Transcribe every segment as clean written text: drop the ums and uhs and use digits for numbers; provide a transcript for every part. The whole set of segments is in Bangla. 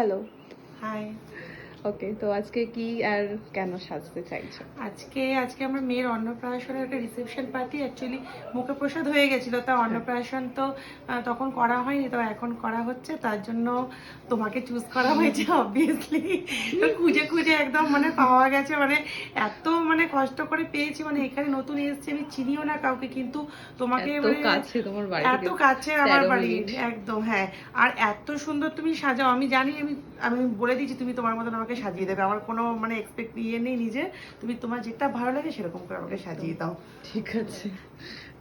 হ্যালো। হাই। ওকে, তো আজকে কি আর কেন সাজতে চাইছো? আজকে আমার মেয়ের অন্নপ্রাশনের একটা রিসেপশন পার্টি। অ্যাকচুয়ালি মুখে প্রসাদ হয়ে গেছিল, তা অন্নপ্রাশন তো তখন করা হয়নি, তো এখন করা হচ্ছে। তার জন্য তোমাকে চুজ করা হয়েছে অবভিয়াসলি। খুঁজে খুঁজে একদম মানে পাওয়া গেছে, মানে এত মানে কষ্ট করে পেয়েছি। মানে এখানে নতুন এসেছি, আমি চিনিও না কাউকে, কিন্তু তোমাকে এত মানে কাছে তোমার বাড়ি এত থেকে কাছে আমার 13 বাড়ি, মিনিট। একদম। হ্যাঁ, আর এত সুন্দর তুমি সাজাও। আমি জানি, আমি বলে দিয়েছি তুমি তোমার মতন আমাকে সাজিয়ে দেবে। আমার কোনো মানে এক্সপেক্ট নেই নিজে। তুমি তোমার যেটা ভালো লাগে সেরকম করে আমাকে সাজিয়ে দাও। ঠিক আছে,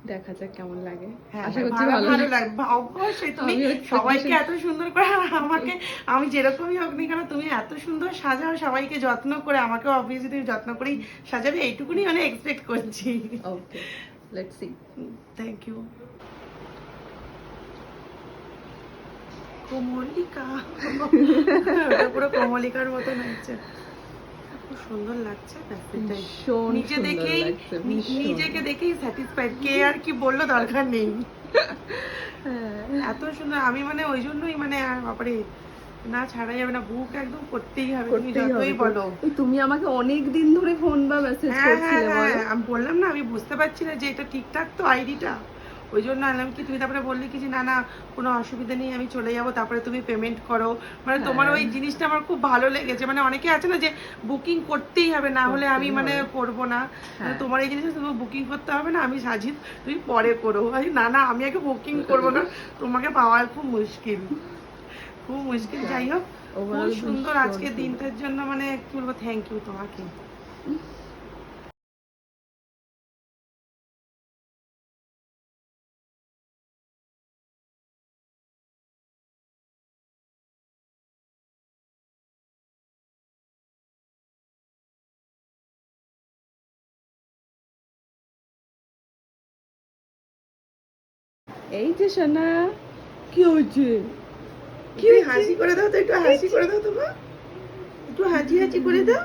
দেখা যাক কেমন লাগে। হ্যাঁ, আশা করছি ভালো ভালো লাগবে অবশ্যই। তুমি আমিও সবাইকে expectation- এত সুন্দর করে, আর আমাকে, আমি যেরকমই হোক না কেন তুমি এত সুন্দর সাজাও, সবাইকে যত্ন করে। আমাকেও অবভিয়াসলি তুমি যত্ন করেই সাজাবে, এইটুকুনি মানে এক্সপেক্ট করছি। Okay, let's see. Thank you. Komalika, ওটা পুরো কোমলিকার মতো লাগছে, খুব সুন্দর লাগছে। ভীষণ নিজে সুন্দর দেখেই, লাগছে, ভীষণ। নিজেকে দেখেই স্যাটিসফাইড। কে আর কি বললো, দরকার নেই। হ্যাঁ। এত সুন্দর, আমি মানে ওই জন্যই মানে আর বাবারে, না ছাড়া যাবে না, বুক একদম করতেই হবে, তুমি করতেই হবে যতই তো। বলো। ওই তুমি আমাকে অনেক দিন ধরে ফোন বা মেসেজ হ্যাঁ হ্যাঁ করছিলে হ্যাঁ, বলো। আমি বললাম না, আমি বুঝতে পারছি না যে এটা ঠিকঠাক তো আইডিটা, ওই জন্য আনলাম কি। তুমি তারপরে বললে কি যে না না কোনো অসুবিধা নেই, আমি চলে যাবো, তারপরে তুমি পেমেন্ট করো। মানে তোমার হ্যাঁ। ওই জিনিসটা আমার খুব ভালো লেগেছে। মানে অনেকে আছে না যে বুকিং করতেই হবে, না হলে আমি করতেই মানে হবে। করবো না। মানে হ্যাঁ। তোমার এই জিনিসটা তুমি বুকিং করতে হবে না, আমি সাজি, তুমি পরে করো। না না, আমি আগে বুকিং করবো না, তোমাকে পাওয়া খুব মুশকিল, খুব মুশকিল। যাই হোক, খুব Overall সুন্দর ভীষণ আজকের সুন্দর। দিনটার জন্য, মানে কি বলবো, থ্যাংক ইউ তোমাকে। এই যে সোনা, কি হয়েছে? কি হাসি করে দাও তো, একটু হাসি করে দাও তোমার, একটু হাসি হাসি করে দাও।